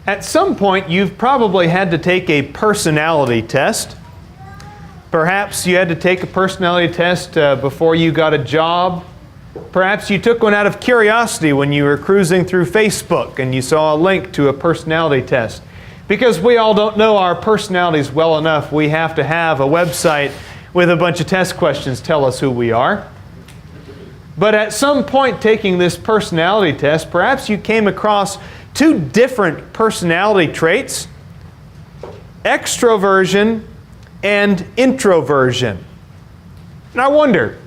At some point, you've probably had to take a personality test. Perhaps you had to take a personality test before you got a job. Perhaps you took one out of curiosity when you were cruising through Facebook and you saw a link to a personality test. Because we all don't know our personalities well enough, we have to have a website with a bunch of test questions tell us who we are. But at some point taking this personality test, perhaps you came across two different personality traits: extroversion and introversion. And I wonder,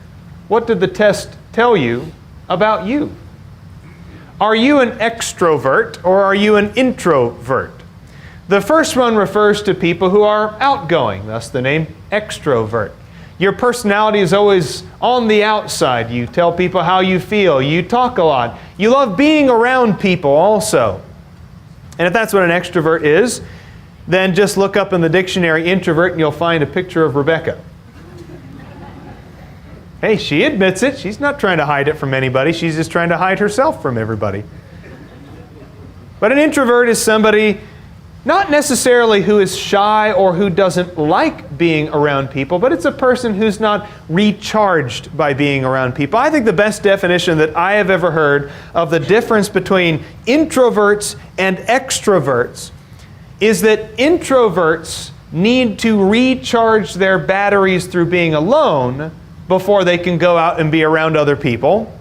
what did the test tell you about you? Are you an extrovert or are you an introvert? The first one refers to people who are outgoing, thus the name extrovert. Your personality is always on the outside. You tell people how you feel. You talk a lot. You love being around people also. And if that's what an extrovert is, then just look up in the dictionary introvert and you'll find a picture of Rebecca. Hey, she admits it. She's not trying to hide it from anybody. She's just trying to hide herself from everybody. But an introvert is somebody not necessarily who is shy or who doesn't like being around people, but it's a person who's not recharged by being around people. I think the best definition that I have ever heard of the difference between introverts and extroverts is that introverts need to recharge their batteries through being alone before they can go out and be around other people.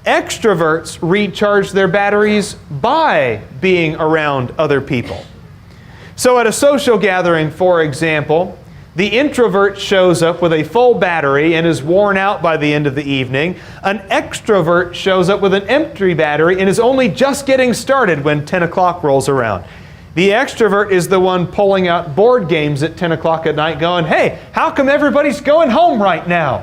Extroverts recharge their batteries by being around other people. So at a social gathering, for example, the introvert shows up with a full battery and is worn out by the end of the evening. An extrovert shows up with an empty battery and is only just getting started when 10 o'clock rolls around. The extrovert is the one pulling out board games at 10 o'clock at night going, "Hey, how come everybody's going home right now?"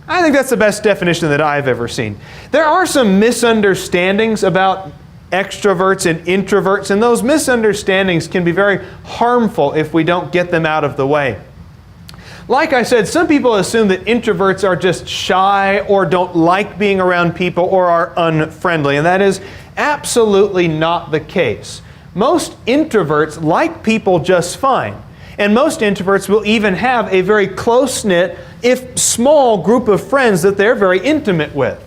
I think that's the best definition that I've ever seen. There are some misunderstandings about extroverts and introverts, and those misunderstandings can be very harmful if we don't get them out of the way. Like I said, some people assume that introverts are just shy or don't like being around people or are unfriendly, and that is absolutely not the case. Most introverts like people just fine. And most introverts will even have a very close-knit, if small, group of friends that they're very intimate with.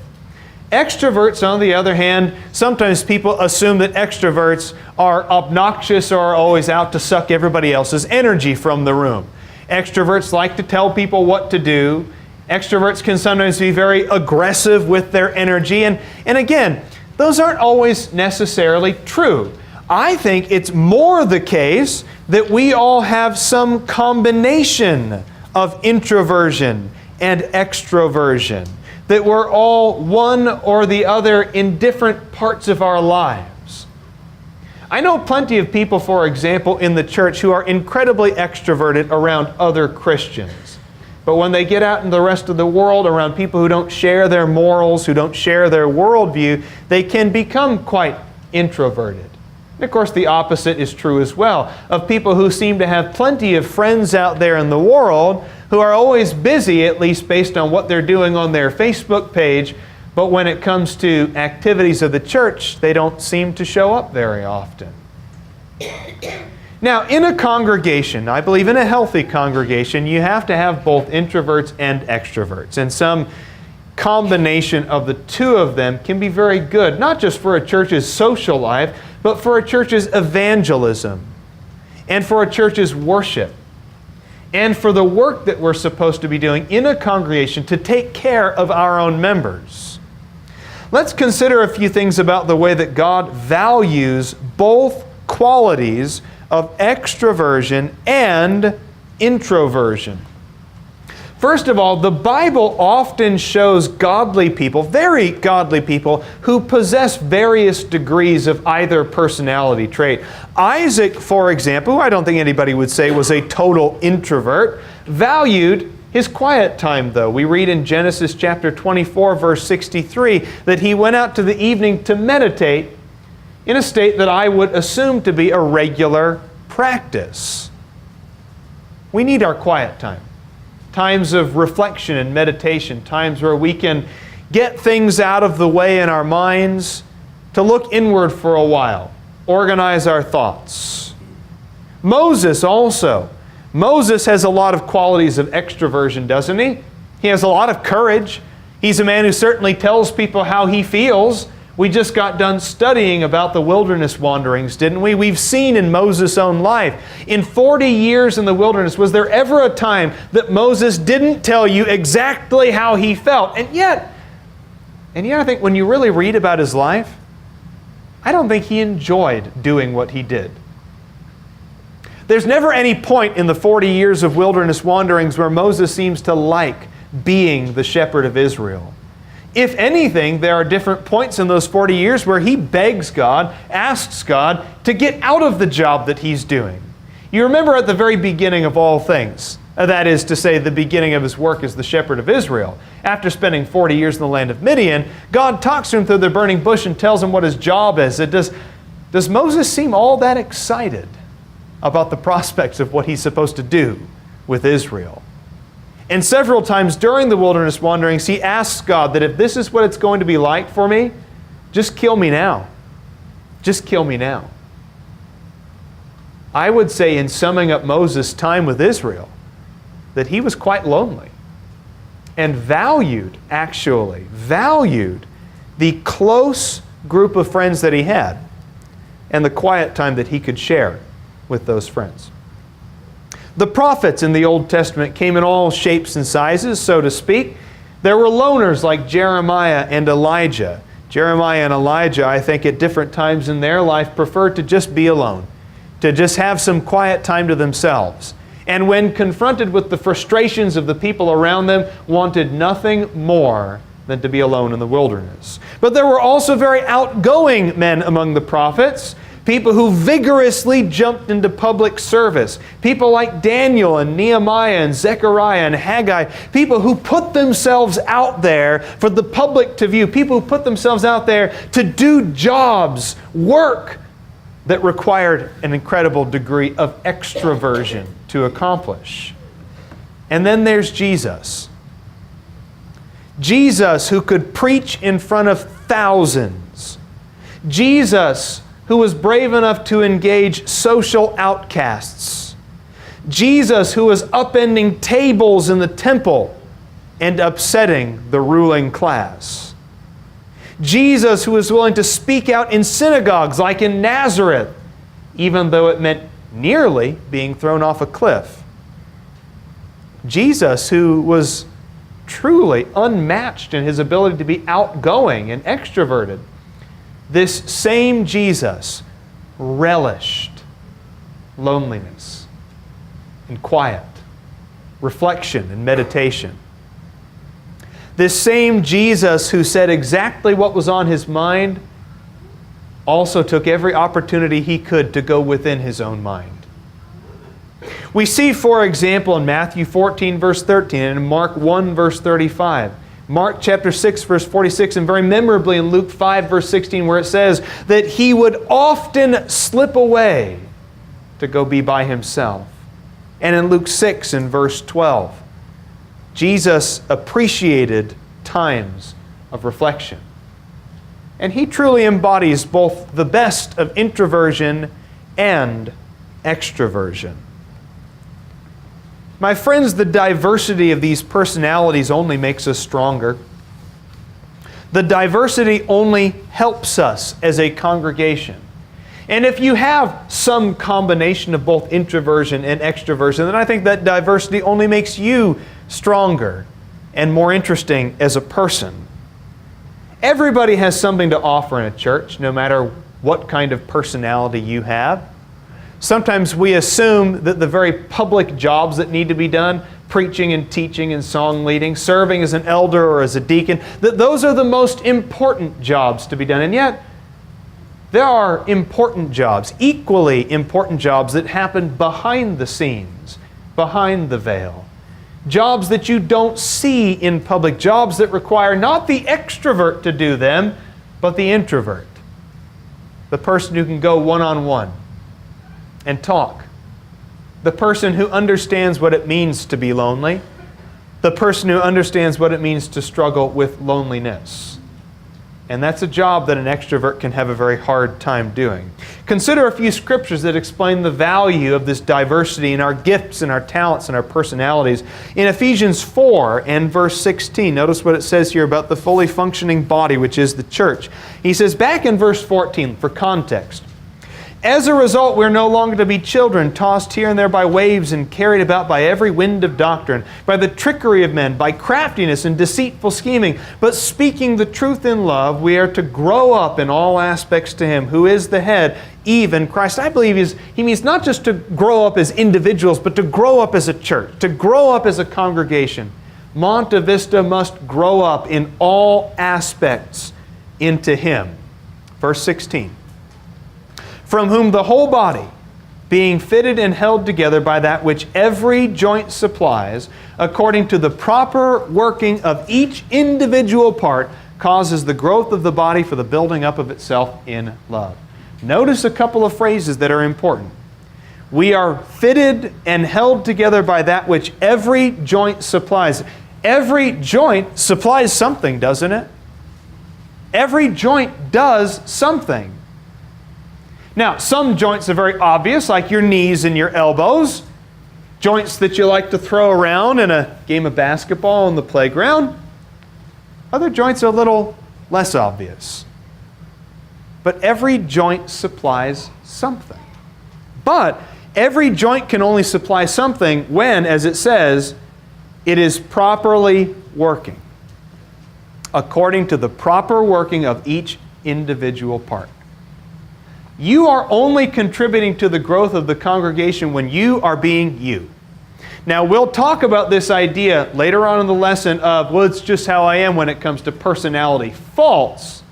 Extroverts, on the other hand, sometimes people assume that extroverts are obnoxious or are always out to suck everybody else's energy from the room. Extroverts like to tell people what to do. Extroverts can sometimes be very aggressive with their energy. And again, those aren't always necessarily true. I think it's more the case that we all have some combination of introversion and extroversion, that we're all one or the other in different parts of our lives. I know plenty of people, for example, in the church who are incredibly extroverted around other Christians. But when they get out in the rest of the world around people who don't share their morals, who don't share their worldview, they can become quite introverted. And of course, the opposite is true as well, of people who seem to have plenty of friends out there in the world who are always busy, at least based on what they're doing on their Facebook page, but when it comes to activities of the church, they don't seem to show up very often. Now, in a congregation, I believe in a healthy congregation, you have to have both introverts and extroverts. And some combination of the two of them can be very good, not just for a church's social life, but for a church's evangelism, and for a church's worship, and for the work that we're supposed to be doing in a congregation to take care of our own members. Let's consider a few things about the way that God values both qualities of extroversion and introversion. First of all, the Bible often shows godly people, very godly people, who possess various degrees of either personality trait. Isaac, for example, who I don't think anybody would say was a total introvert, valued his quiet time, though. We read in Genesis chapter 24, verse 63, that he went out to the evening to meditate in a state that I would assume to be a regular practice. We need our quiet time. Times of reflection and meditation, times where we can get things out of the way in our minds, to look inward for a while, organize our thoughts. Moses also. Moses has a lot of qualities of extroversion, doesn't he? He has a lot of courage. He's a man who certainly tells people how he feels. We just got done studying about the wilderness wanderings, didn't we? We've seen in Moses' own life. In 40 years in the wilderness, was there ever a time that Moses didn't tell you exactly how he felt? And yet I think when you really read about his life, I don't think he enjoyed doing what he did. There's never any point in the 40 years of wilderness wanderings where Moses seems to like being the shepherd of Israel. If anything, there are different points in those 40 years where he begs God, asks God to get out of the job that he's doing. You remember at the very beginning of all things, that is to say, the beginning of his work as the shepherd of Israel. After spending 40 years in the land of Midian, God talks to him through the burning bush and tells him what his job is. Does Moses seem all that excited about the prospects of what he's supposed to do with Israel? And several times during the wilderness wanderings, he asks God that if this is what it's going to be like for me, just kill me now. Just kill me now. I would say in summing up Moses' time with Israel, that he was quite lonely and valued the close group of friends that he had and the quiet time that he could share with those friends. The prophets in the Old Testament came in all shapes and sizes, so to speak. There were loners like Jeremiah and Elijah. Jeremiah and Elijah, I think, at different times in their life preferred to just be alone, to just have some quiet time to themselves. And when confronted with the frustrations of the people around them, wanted nothing more than to be alone in the wilderness. But there were also very outgoing men among the prophets, people who vigorously jumped into public service. People like Daniel and Nehemiah and Zechariah and Haggai. People who put themselves out there for the public to view. People who put themselves out there to do jobs, work that required an incredible degree of extroversion to accomplish. And then there's Jesus. Jesus who could preach in front of thousands. Jesus who was brave enough to engage social outcasts. Jesus who was upending tables in the temple and upsetting the ruling class. Jesus who was willing to speak out in synagogues like in Nazareth, even though it meant nearly being thrown off a cliff. Jesus who was truly unmatched in his ability to be outgoing and extroverted. This same Jesus relished loneliness and quiet, reflection and meditation. This same Jesus who said exactly what was on his mind also took every opportunity he could to go within his own mind. We see, for example, in Matthew 14, verse 13, and in Mark 1, verse 35, Mark chapter 6, verse 46, and very memorably in Luke 5, verse 16, where it says that he would often slip away to go be by himself. And in Luke 6, in verse 12, Jesus appreciated times of reflection. And he truly embodies both the best of introversion and extroversion. My friends, the diversity of these personalities only makes us stronger. The diversity only helps us as a congregation. And if you have some combination of both introversion and extroversion, then I think that diversity only makes you stronger and more interesting as a person. Everybody has something to offer in a church, no matter what kind of personality you have. Sometimes we assume that the very public jobs that need to be done, preaching and teaching and song leading, serving as an elder or as a deacon, that those are the most important jobs to be done. And yet, there are important jobs, equally important jobs that happen behind the scenes, behind the veil. Jobs that you don't see in public, jobs that require not the extrovert to do them, but the introvert. The person who can go one-on-one and talk. The person who understands what it means to be lonely. The person who understands what it means to struggle with loneliness. And that's a job that an extrovert can have a very hard time doing. Consider a few scriptures that explain the value of this diversity in our gifts and our talents and our personalities. In Ephesians 4 and verse 16, notice what it says here about the fully functioning body, which is the church. He says, back in verse 14, for context, as a result, we're no longer to be children, tossed here and there by waves and carried about by every wind of doctrine, by the trickery of men, by craftiness and deceitful scheming. But speaking the truth in love, we are to grow up in all aspects to Him, who is the head, even Christ. I believe He means not just to grow up as individuals, but to grow up as a church, to grow up as a congregation. Monte Vista must grow up in all aspects into Him. Verse 16. From whom the whole body, being fitted and held together by that which every joint supplies, according to the proper working of each individual part, causes the growth of the body for the building up of itself in love. Notice a couple of phrases that are important. We are fitted and held together by that which every joint supplies. Every joint supplies something, doesn't it? Every joint does something. Now, some joints are very obvious, like your knees and your elbows. Joints that you like to throw around in a game of basketball on the playground. Other joints are a little less obvious. But every joint supplies something. But every joint can only supply something when, as it says, it is properly working, according to the proper working of each individual part. You are only contributing to the growth of the congregation when you are being you. Now, we'll talk about this idea later on in the lesson of, well, it's just how I am when it comes to personality. False.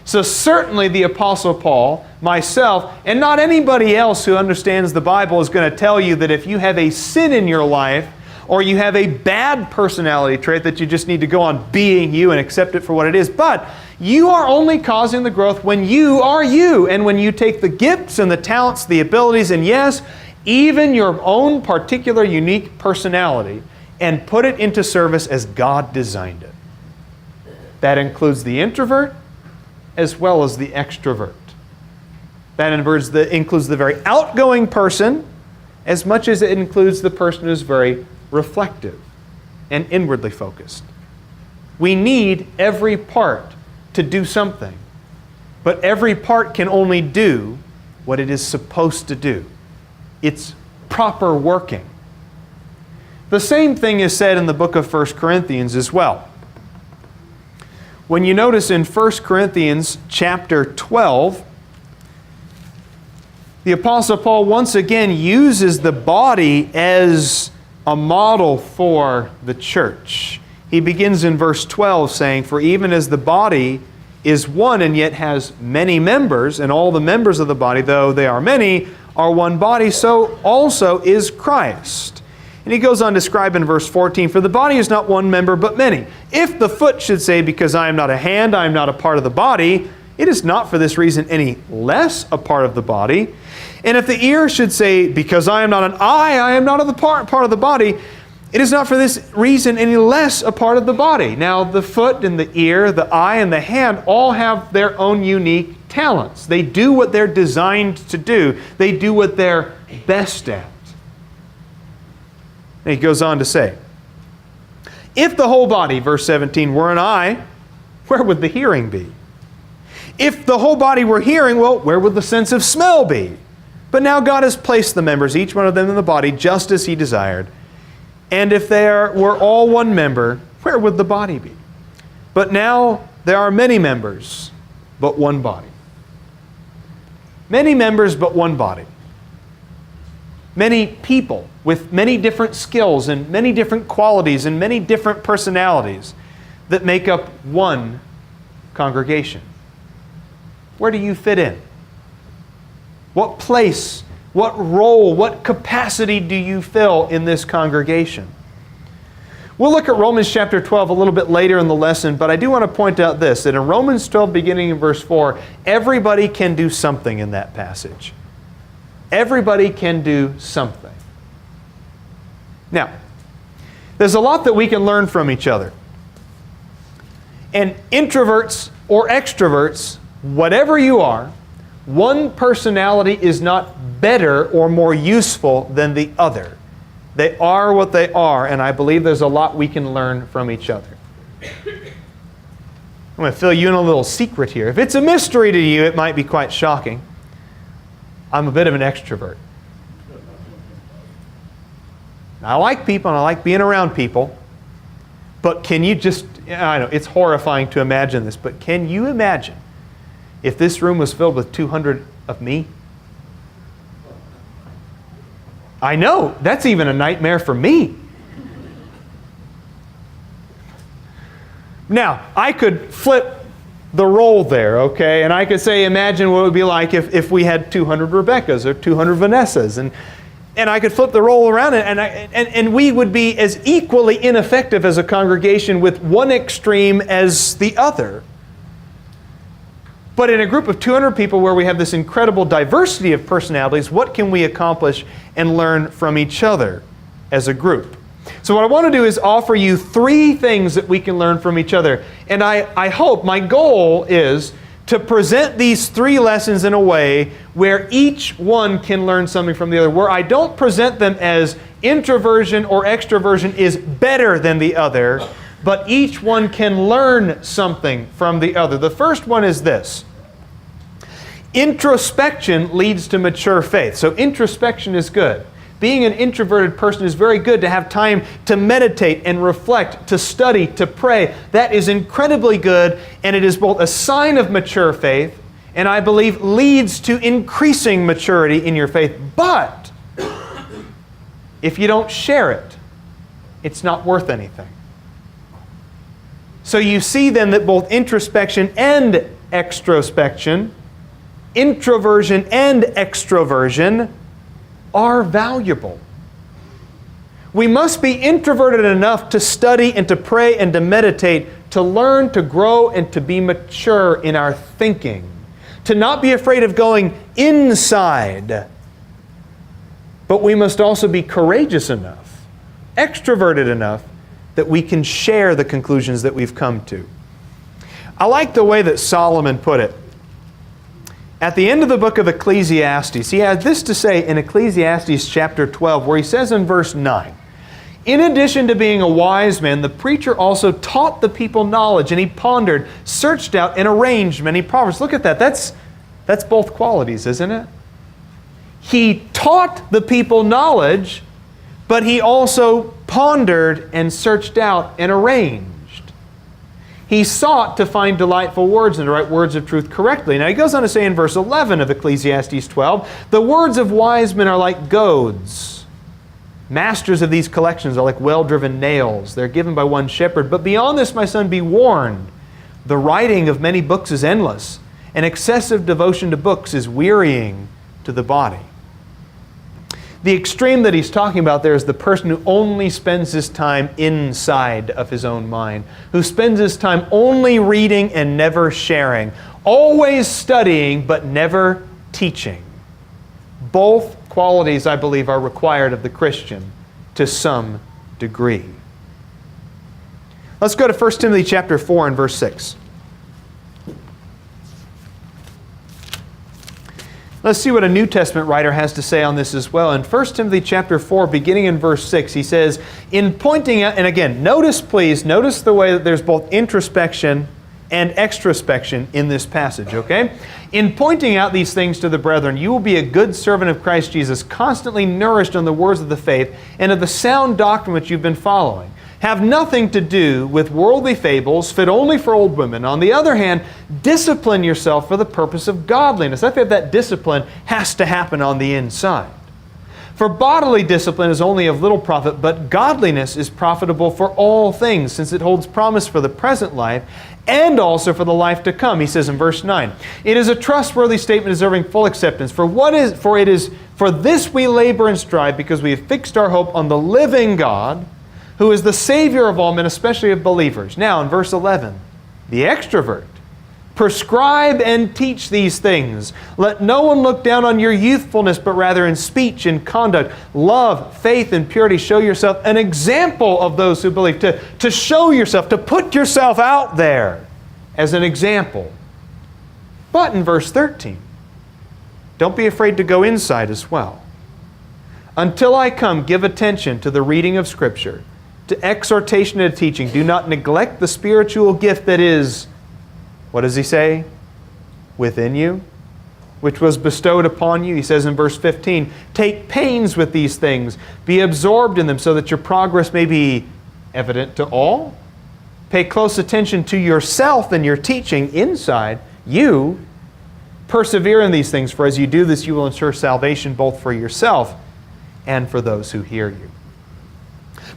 So certainly the Apostle Paul, myself, and not anybody else who understands the Bible is going to tell you that if you have a sin in your life, or you have a bad personality trait, that you just need to go on being you and accept it for what it is. But you are only causing the growth when you are you, and when you take the gifts and the talents, the abilities, and yes, even your own particular unique personality, and put it into service as God designed it. That includes the introvert as well as the extrovert. That includes the very outgoing person as much as it includes the person who's very reflective and inwardly focused. We need every part to do something, but every part can only do what it is supposed to do. It's proper working. The same thing is said in the book of 1 Corinthians as well. When you notice in 1 Corinthians chapter 12, the Apostle Paul once again uses the body as a model for the church. He begins in verse 12 saying, for even as the body is one and yet has many members, and all the members of the body, though they are many, are one body, so also is Christ. And he goes on to describe in verse 14, for the body is not one member but many. If the foot should say, because I am not a hand, I am not a part of the body, it is not for this reason any less a part of the body. And if the ear should say, because I am not an eye, I am not of the part of the body, it is not for this reason any less a part of the body. Now, the foot and the ear, the eye and the hand all have their own unique talents. They do what they're designed to do. They do what they're best at. And he goes on to say, if the whole body, verse 17, were an eye, where would the hearing be? If the whole body were hearing, well, where would the sense of smell be? But now God has placed the members, each one of them in the body, just as He desired. And if there were all one member, where would the body be? But now there are many members, but one body. Many members, but one body. Many people with many different skills and many different qualities and many different personalities that make up one congregation. Where do you fit in? What place, what role, what capacity do you fill in this congregation? We'll look at Romans chapter 12 a little bit later in the lesson, but I do want to point out this, that in Romans 12, beginning in verse 4, everybody can do something in that passage. Everybody can do something. Now, there's a lot that we can learn from each other. And introverts or extroverts, whatever you are, one personality is not better or more useful than the other. They are what they are, and I believe there's a lot we can learn from each other. I'm going to fill you in a little secret here. If it's a mystery to you, it might be quite shocking. I'm a bit of an extrovert. I like people and I like being around people, but can you just, I know it's horrifying to imagine this, but can you imagine if this room was filled with 200 of me? I know, that's even a nightmare for me. Now, I could flip the role there, okay? And I could say, imagine what it would be like if we had 200 Rebeccas or 200 Vanessas. And I could flip the role around, and we would be as equally ineffective as a congregation with one extreme as the other. But in a group of 200 people where we have this incredible diversity of personalities, what can we accomplish and learn from each other as a group? So what I want to do is offer you 3 things that we can learn from each other. And I hope, my goal is to present these 3 lessons in a way where each one can learn something from the other, where I don't present them as introversion or extroversion is better than the other, but each one can learn something from the other. The first one is this. Introspection leads to mature faith. So introspection is good. Being an introverted person is very good to have time to meditate and reflect, to study, to pray. That is incredibly good, and it is both a sign of mature faith and I believe leads to increasing maturity in your faith. But if you don't share it, it's not worth anything. So you see then that both introspection and extrospection, introversion and extroversion, are valuable. We must be introverted enough to study and to pray and to meditate, to learn, to grow, and to be mature in our thinking. To not be afraid of going inside. But we must also be courageous enough, extroverted enough, that we can share the conclusions that we've come to. I like the way that Solomon put it. At the end of the book of Ecclesiastes, he has this to say in Ecclesiastes chapter 12, where he says in verse 9, in addition to being a wise man, the preacher also taught the people knowledge, and he pondered, searched out, and arranged many proverbs. Look at that. That's both qualities, isn't it? He taught the people knowledge, but he also pondered and searched out and arranged. He sought to find delightful words and to write words of truth correctly. Now he goes on to say in verse 11 of Ecclesiastes 12, the words of wise men are like goads. Masters of these collections are like well-driven nails. They're given by one shepherd. But beyond this, my son, be warned. The writing of many books is endless, and excessive devotion to books is wearying to the body. The extreme that he's talking about there is the person who only spends his time inside of his own mind, who spends his time only reading and never sharing, always studying but never teaching. Both qualities, I believe, are required of the Christian to some degree. Let's go to 1 Timothy chapter 4 and verse 6. Let's see what a New Testament writer has to say on this as well. In 1 Timothy chapter 4, beginning in verse 6, he says, in pointing out, and again, notice the way that there's both introspection and extrospection in this passage, okay? In pointing out these things to the brethren, you will be a good servant of Christ Jesus, constantly nourished on the words of the faith and of the sound doctrine which you've been following. Have nothing to do with worldly fables fit only for old women. On the other hand, discipline yourself for the purpose of godliness. I think that discipline has to happen on the inside. For bodily discipline is only of little profit, but godliness is profitable for all things, since it holds promise for the present life and also for the life to come. He says in verse 9, it is a trustworthy statement deserving full acceptance. For this we labor and strive, because we have fixed our hope on the living God, who is the Savior of all men, especially of believers. Now, in verse 11, the extrovert. Prescribe and teach these things. Let no one look down on your youthfulness, but rather in speech and conduct, love, faith, and purity, show yourself an example of those who believe. To show yourself, to put yourself out there. as an example. But in verse 13, don't be afraid to go inside as well. Until I come, give attention to the reading of Scripture, to exhortation and teaching. Do not neglect the spiritual gift that is, what does he say? Within you, which was bestowed upon you. He says in verse 15, take pains with these things, be absorbed in them so that your progress may be evident to all. Pay close attention to yourself and your teaching inside. You persevere in these things, for as you do this, you will ensure salvation both for yourself and for those who hear you.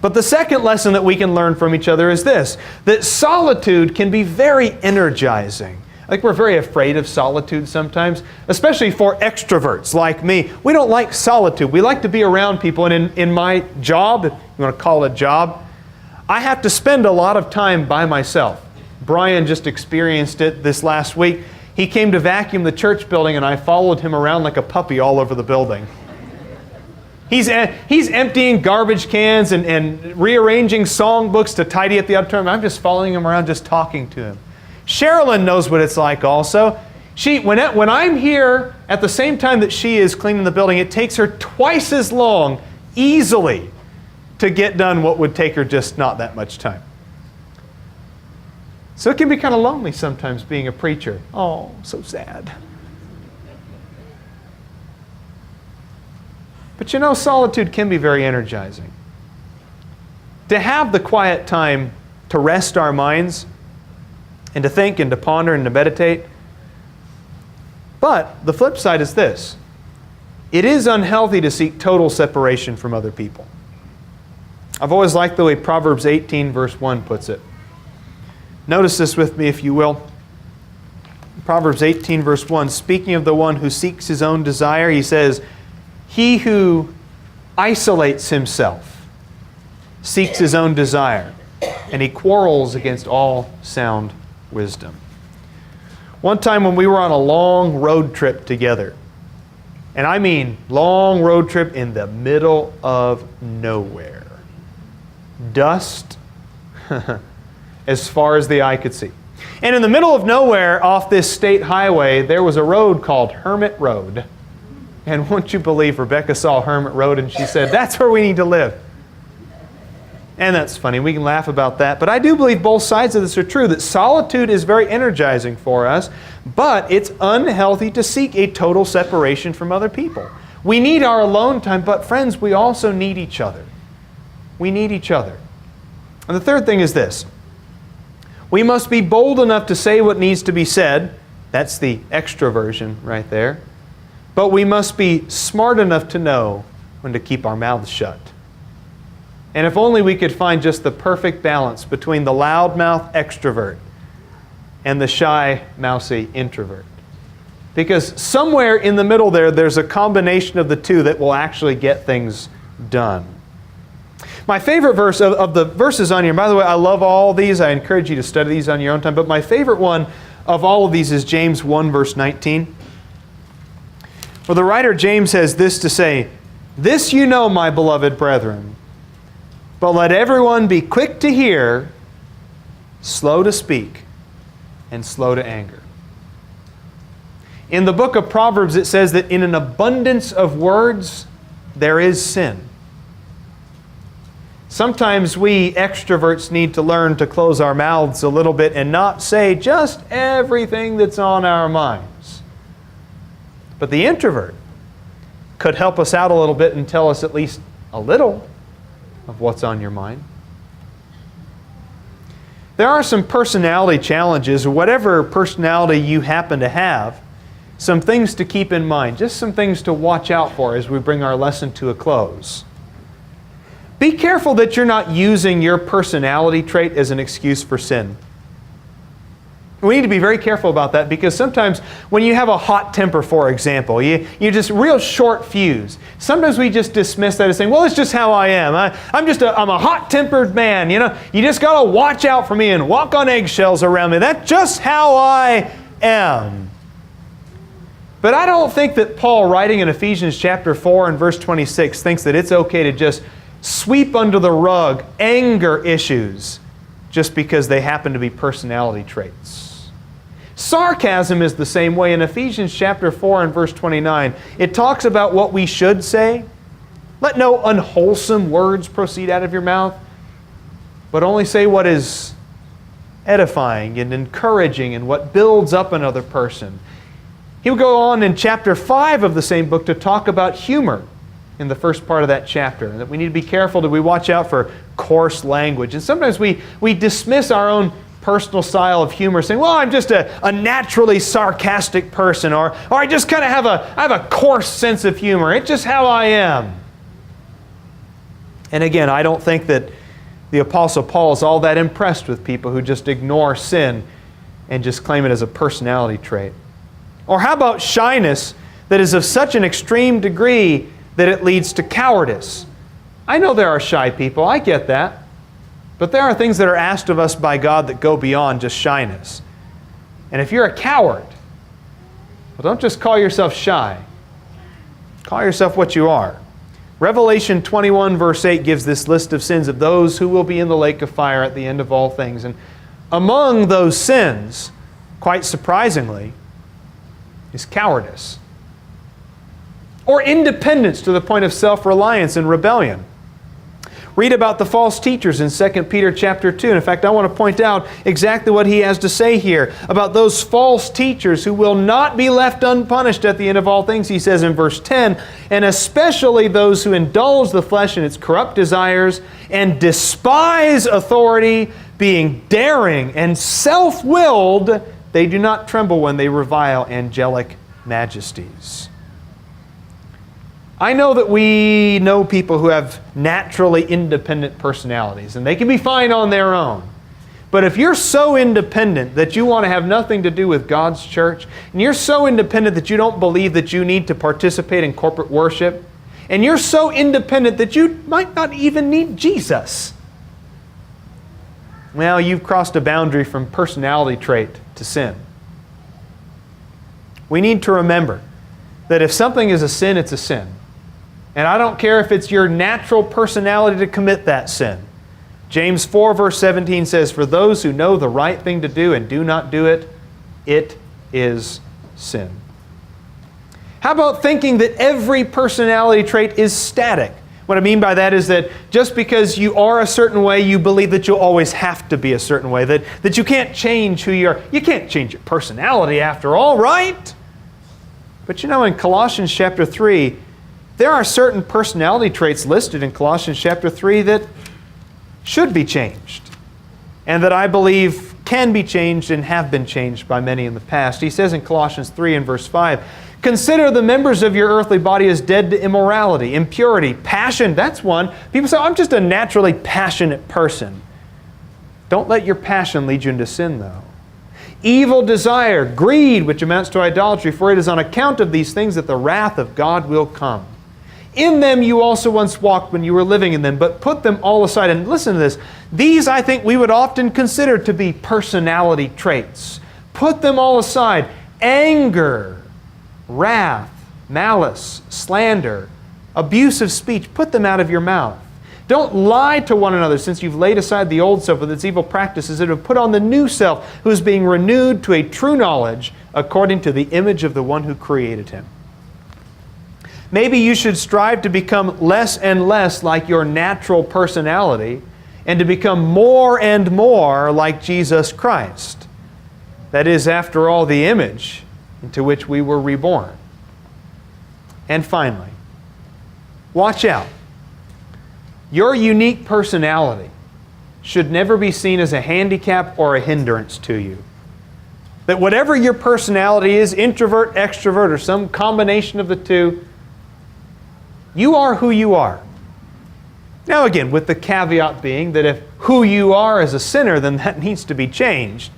But the second lesson that we can learn from each other is this, that solitude can be very energizing. Like we're very afraid of solitude sometimes, especially for extroverts like me. We don't like solitude. We like to be around people. And in my job, if you want to call it a job, I have to spend a lot of time by myself. Brian just experienced it this last week. He came to vacuum the church building and I followed him around like a puppy all over the building. He's emptying garbage cans and rearranging songbooks to tidy up the auditorium. I'm just following him around, just talking to him. Sherilyn knows what it's like also. When I'm here at the same time that she is cleaning the building, it takes her twice as long, easily, to get done what would take her just not that much time. So it can be kind of lonely sometimes being a preacher. Oh, so sad. But you know, solitude can be very energizing. To have the quiet time to rest our minds and to think and to ponder and to meditate. But the flip side is this. It is unhealthy to seek total separation from other people. I've always liked the way Proverbs 18 verse 1 puts it. Notice this with me if you will. Proverbs 18 verse 1, speaking of the one who seeks his own desire, he says, he who isolates himself seeks his own desire, and he quarrels against all sound wisdom. One time when we were on a long road trip together, and I mean long road trip in the middle of nowhere. Dust as far as the eye could see. And in the middle of nowhere off this state highway, there was a road called Hermit Road. And won't you believe Rebecca saw Hermit Road and she said, that's where we need to live. And that's funny. We can laugh about that. But I do believe both sides of this are true, that solitude is very energizing for us, but it's unhealthy to seek a total separation from other people. We need our alone time, but friends, we also need each other. We need each other. And the third thing is this. We must be bold enough to say what needs to be said. That's the extroversion right there. But we must be smart enough to know when to keep our mouths shut. And if only we could find just the perfect balance between the loudmouth extrovert and the shy, mousy introvert. Because somewhere in the middle there's a combination of the two that will actually get things done. My favorite verse of the verses on here, by the way, I love all these. I encourage you to study these on your own time. But my favorite one of all of these is James 1, verse 19. Where the writer James has this to say, this you know, my beloved brethren, but let everyone be quick to hear, slow to speak, and slow to anger. In the book of Proverbs, it says that in an abundance of words, there is sin. Sometimes we extroverts need to learn to close our mouths a little bit and not say just everything that's on our minds. But the introvert could help us out a little bit and tell us at least a little of what's on your mind. There are some personality challenges, or whatever personality you happen to have, some things to keep in mind, just some things to watch out for as we bring our lesson to a close. Be careful that you're not using your personality trait as an excuse for sin. We need to be very careful about that, because sometimes when you have a hot temper, for example, you're just real short fuse. Sometimes we just dismiss that as saying, well, it's just how I am. I'm a hot-tempered man. You know, you just got to watch out for me and walk on eggshells around me. That's just how I am. But I don't think that Paul, writing in Ephesians chapter 4 and verse 26, thinks that it's okay to just sweep under the rug anger issues just because they happen to be personality traits. Sarcasm is the same way. In Ephesians chapter 4 and verse 29, it talks about what we should say. Let no unwholesome words proceed out of your mouth, but only say what is edifying and encouraging and what builds up another person. He'll go on in chapter 5 of the same book to talk about humor in the first part of that chapter, and that we need to be careful that we watch out for coarse language. And sometimes we dismiss our own personal style of humor, saying, well, I'm just a naturally sarcastic person, or I just kind of have a coarse sense of humor. It's just how I am. And again, I don't think that the Apostle Paul is all that impressed with people who just ignore sin and just claim it as a personality trait. Or how about shyness that is of such an extreme degree that it leads to cowardice? I know there are shy people, I get that. But there are things that are asked of us by God that go beyond just shyness. And if you're a coward, well, don't just call yourself shy. Call yourself what you are. Revelation 21 verse 8 gives this list of sins of those who will be in the lake of fire at the end of all things. And among those sins, quite surprisingly, is cowardice. Or independence to the point of self-reliance and rebellion. Read about the false teachers in 2 Peter chapter 2. In fact, I want to point out exactly what he has to say here about those false teachers who will not be left unpunished at the end of all things. He says in verse 10, and especially those who indulge the flesh in its corrupt desires and despise authority, being daring and self-willed, they do not tremble when they revile angelic majesties. I know that we know people who have naturally independent personalities, and they can be fine on their own. But if you're so independent that you want to have nothing to do with God's church, and you're so independent that you don't believe that you need to participate in corporate worship, and you're so independent that you might not even need Jesus, well, you've crossed a boundary from personality trait to sin. We need to remember that if something is a sin, it's a sin. And I don't care if it's your natural personality to commit that sin. James 4 verse 17 says, for those who know the right thing to do and do not do it, it is sin. How about thinking that every personality trait is static? What I mean by that is that just because you are a certain way, you believe that you'll always have to be a certain way, that you can't change who you are. You can't change your personality after all, right? But you know, in Colossians chapter 3, there are certain personality traits listed in Colossians chapter 3 that should be changed, and that I believe can be changed and have been changed by many in the past. He says in Colossians 3 and verse 5, consider the members of your earthly body as dead to immorality, impurity, passion. That's one. People say, I'm just a naturally passionate person. Don't let your passion lead you into sin, though. Evil desire, greed, which amounts to idolatry, for it is on account of these things that the wrath of God will come. In them you also once walked when you were living in them, but put them all aside. And listen to this. These, I think, we would often consider to be personality traits. Put them all aside. Anger, wrath, malice, slander, abusive speech. Put them out of your mouth. Don't lie to one another, since you've laid aside the old self with its evil practices and have put on the new self, who is being renewed to a true knowledge according to the image of the one who created him. Maybe you should strive to become less and less like your natural personality and to become more and more like Jesus Christ. That is, after all, the image into which we were reborn. And finally, watch out. Your unique personality should never be seen as a handicap or a hindrance to you. That whatever your personality is, introvert, extrovert, or some combination of the two, you are who you are. Now again, with the caveat being that if who you are is a sinner, then that needs to be changed.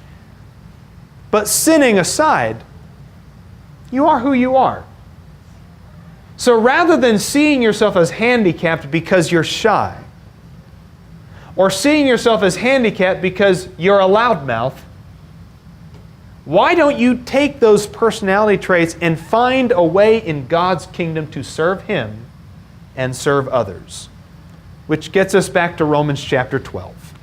But sinning aside, you are who you are. So rather than seeing yourself as handicapped because you're shy, or seeing yourself as handicapped because you're a loudmouth, why don't you take those personality traits and find a way in God's kingdom to serve Him and serve others? Which gets us back to Romans chapter 12.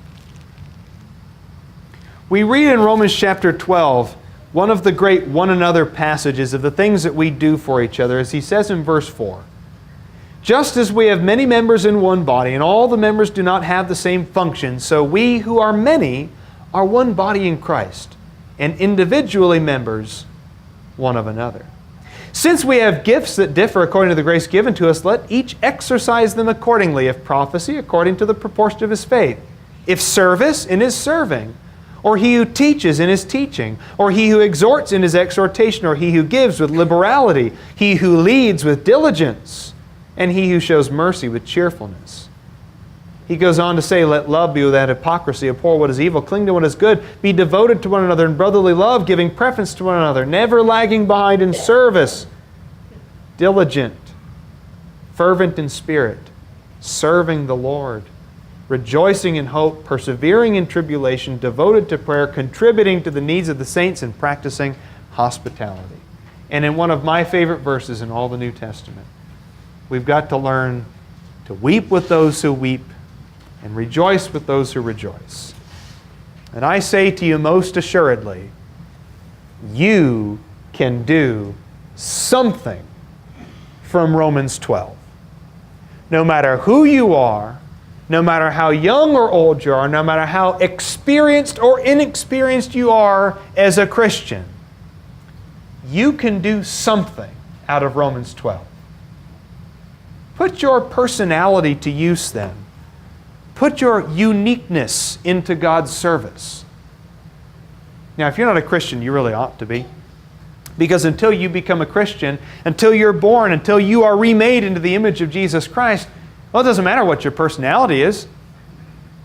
We read in Romans chapter 12 one of the great one another passages of the things that we do for each other, as he says in verse 4, just as we have many members in one body, and all the members do not have the same function, so we who are many are one body in Christ, and individually members one of another. Since we have gifts that differ according to the grace given to us, let each exercise them accordingly. If prophecy, according to the proportion of his faith. If service, in his serving. Or he who teaches in his teaching. Or he who exhorts in his exhortation. Or he who gives with liberality. He who leads with diligence. And he who shows mercy with cheerfulness. He goes on to say, let love be without hypocrisy, abhor what is evil, cling to what is good, be devoted to one another in brotherly love, giving preference to one another, never lagging behind in service, diligent, fervent in spirit, serving the Lord, rejoicing in hope, persevering in tribulation, devoted to prayer, contributing to the needs of the saints, and practicing hospitality. And in one of my favorite verses in all the New Testament, we've got to learn to weep with those who weep, and rejoice with those who rejoice. And I say to you most assuredly, you can do something from Romans 12. No matter who you are, no matter how young or old you are, no matter how experienced or inexperienced you are as a Christian, you can do something out of Romans 12. Put your personality to use then. Put your uniqueness into God's service. Now, if you're not a Christian, you really ought to be. Because until you become a Christian, until you're born, until you are remade into the image of Jesus Christ, well, it doesn't matter what your personality is.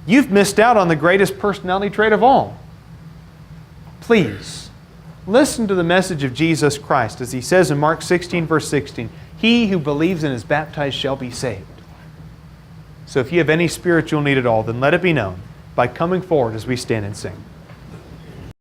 You've missed out on the greatest personality trait of all. Please, listen to the message of Jesus Christ as He says in Mark 16, verse 16, he who believes and is baptized shall be saved. So if you have any spiritual need at all, then let it be known by coming forward as we stand and sing.